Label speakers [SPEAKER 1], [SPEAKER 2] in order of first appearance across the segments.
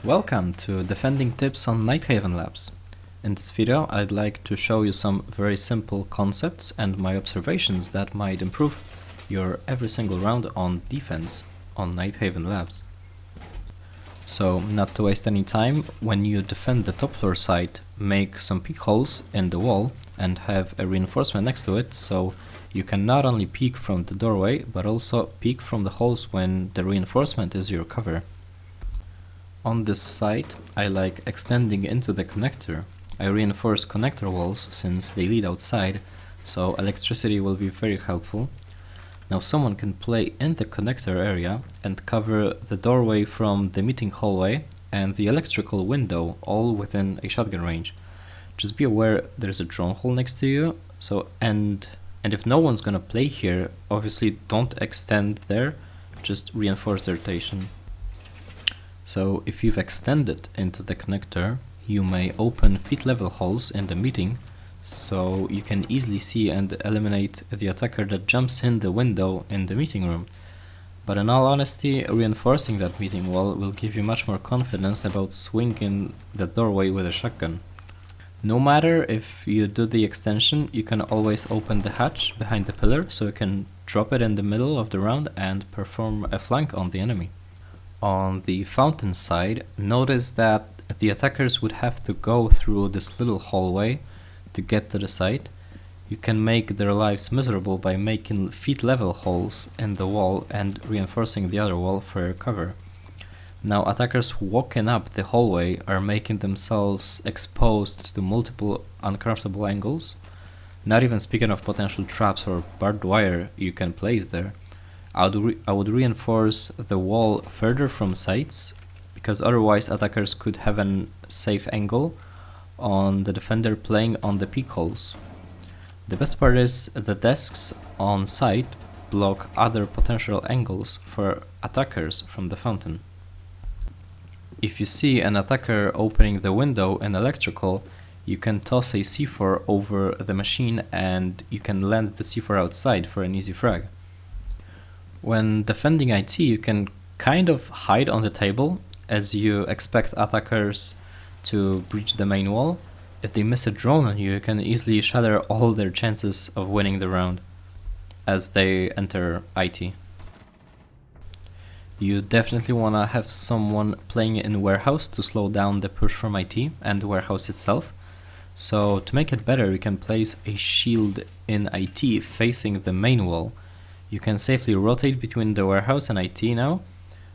[SPEAKER 1] Welcome to Defending Tips on Nighthaven Labs. In this video I'd like to show you some very simple concepts and my observations that might improve your every single round on defense on Nighthaven Labs. So, not to waste any time, when you defend the top floor site, make some peek holes in the wall and have a reinforcement next to it, so you can not only peek from the doorway but also peek from the holes when the reinforcement is your cover. On this site, I like extending into the connector. I reinforce connector walls since they lead outside, so electricity will be very helpful. Now someone can play in the connector area and cover the doorway from the meeting hallway and the electrical window, all within a shotgun range. Just be aware there's a drone hole next to you, and if no one's gonna play here, obviously don't extend there, just reinforce the rotation. So if you've extended into the connector, you may open feet level holes in the meeting, so you can easily see and eliminate the attacker that jumps in the window in the meeting room. But in all honesty, reinforcing that meeting wall will give you much more confidence about swinging the doorway with a shotgun. No matter if you do the extension, you can always open the hatch behind the pillar, so you can drop it in the middle of the round and perform a flank on the enemy. On the fountain side, notice that the attackers would have to go through this little hallway to get to the site. You can make their lives miserable by making feet level holes in the wall and reinforcing the other wall for your cover. Now attackers walking up the hallway are making themselves exposed to multiple uncomfortable angles, not even speaking of potential traps or barbed wire you can place there. I would reinforce the wall further from sides, because otherwise attackers could have a safe angle on the defender playing on the peek holes. The best part is the desks on site block other potential angles for attackers from the fountain. If you see an attacker opening the window in electrical, you can toss a C4 over the machine and you can land the C4 outside for an easy frag. When defending IT, you can kind of hide on the table, as you expect attackers to breach the main wall. If they miss a drone on you, you can easily shatter all their chances of winning the round as they enter IT. You definitely want to have someone playing in warehouse to slow down the push from IT and the warehouse itself. So to make it better, you can place a shield in IT facing the main wall. You can safely rotate between the warehouse and IT now,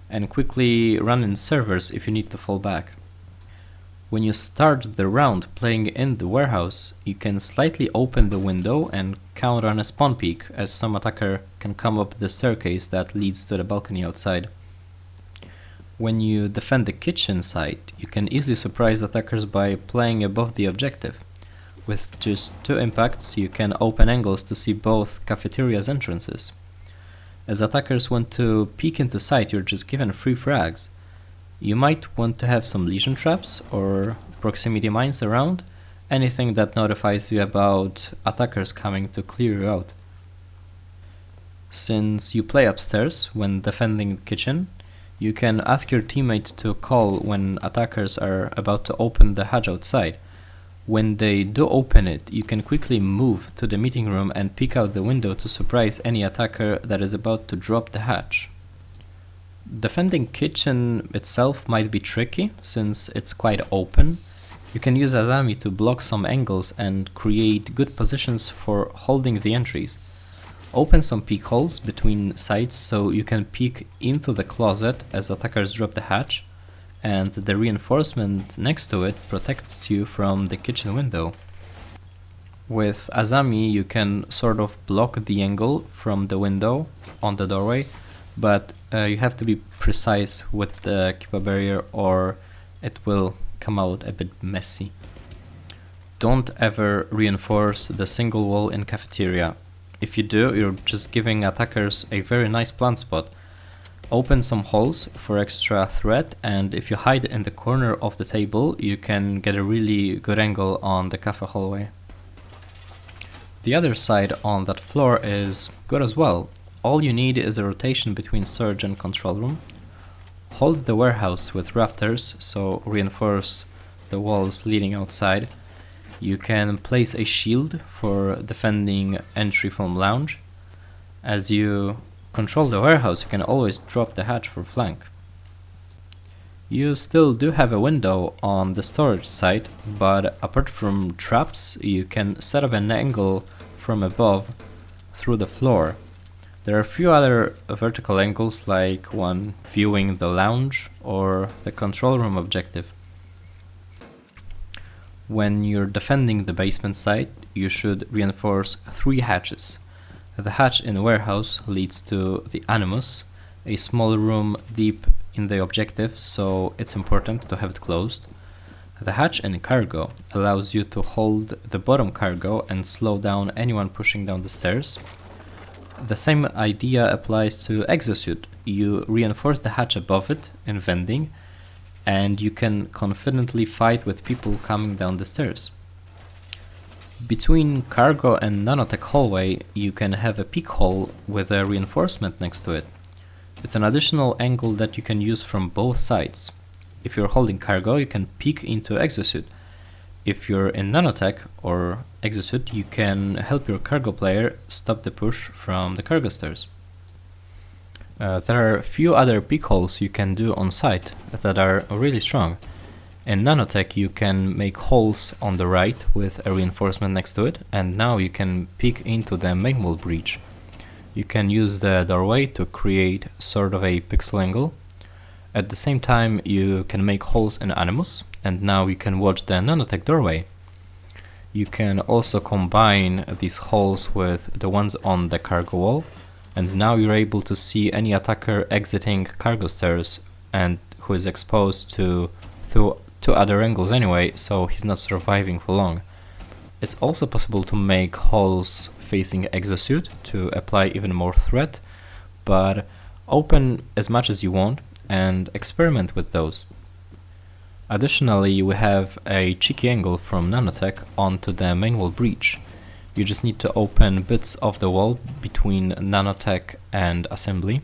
[SPEAKER 1] and quickly run in servers if you need to fall back. When you start the round playing in the warehouse, you can slightly open the window and count on a spawn peek, as some attacker can come up the staircase that leads to the balcony outside. When you defend the kitchen site, you can easily surprise attackers by playing above the objective. With just 2 impacts, you can open angles to see both Cafeteria's entrances. As attackers want to peek into sight, you're just given free frags. You might want to have some lesion traps or proximity mines around, anything that notifies you about attackers coming to clear you out. Since you play upstairs when defending the kitchen, you can ask your teammate to call when attackers are about to open the hatch outside. When they do open it, you can quickly move to the meeting room and peek out the window to surprise any attacker that is about to drop the hatch. Defending kitchen itself might be tricky since it's quite open. You can use Azami to block some angles and create good positions for holding the entries. Open some peek holes between sides so you can peek into the closet as attackers drop the hatch, and the reinforcement next to it protects you from the kitchen window. With Azami you can sort of block the angle from the window on the doorway, but you have to be precise with the Kipa barrier or it will come out a bit messy. Don't ever reinforce the single wall in Cafeteria. If you do, you're just giving attackers a very nice plant spot. Open some holes for extra threat, and if you hide in the corner of the table, you can get a really good angle on the cafe hallway. The other side on that floor is good as well. All you need is a rotation between storage and control room. hold the warehouse with rafters, so reinforce the walls leading outside. You can place a shield for defending entry from lounge. As you control the warehouse, you can always drop the hatch for flank. You still do have a window on the storage side, but apart from traps, you can set up an angle from above through the floor. There are a few other vertical angles, like one viewing the lounge or the control room objective. When you're defending the basement side, you should reinforce 3 hatches. The hatch in the warehouse leads to the Animus, a small room deep in the objective, so it's important to have it closed. The hatch in cargo allows you to hold the bottom cargo and slow down anyone pushing down the stairs. The same idea applies to exosuit. You reinforce the hatch above it in vending, and you can confidently fight with people coming down the stairs. Between cargo and nanotech hallway, you can have a peek hole with a reinforcement next to it. It's an additional angle that you can use from both sides. If you're holding cargo, you can peek into exosuit. If you're in nanotech or exosuit, you can help your cargo player stop the push from the cargo stairs. There are a few other peek holes you can do on site that are really strong. In nanotech, you can make holes on the right with a reinforcement next to it, and now you can peek into the main wall breach. You can use the doorway to create sort of a pixel angle. At the same time, you can make holes in Animus, and now you can watch the nanotech doorway. You can also combine these holes with the ones on the cargo wall, and now you're able to see any attacker exiting cargo stairs and who is exposed to two other angles anyway, so he's not surviving for long. It's also possible to make holes facing exosuit to apply even more threat, but open as much as you want and experiment with those. Additionally, we have a cheeky angle from nanotech onto the main wall breach. You just need to open bits of the wall between nanotech and assembly,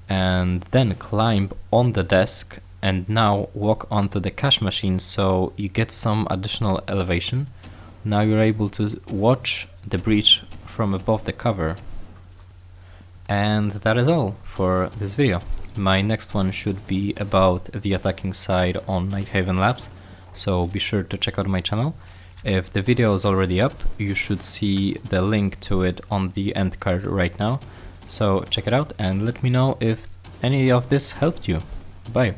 [SPEAKER 1] and then climb on the desk and now walk onto the cash machine, so you get some additional elevation. Now you're able to watch the breach from above the cover. And that is all for this video. My next one should be about the attacking side on Nighthaven Labs, so be sure to check out my channel. If the video is already up, you should see the link to it on the end card right now, so check it out and let me know if any of this helped you. Bye!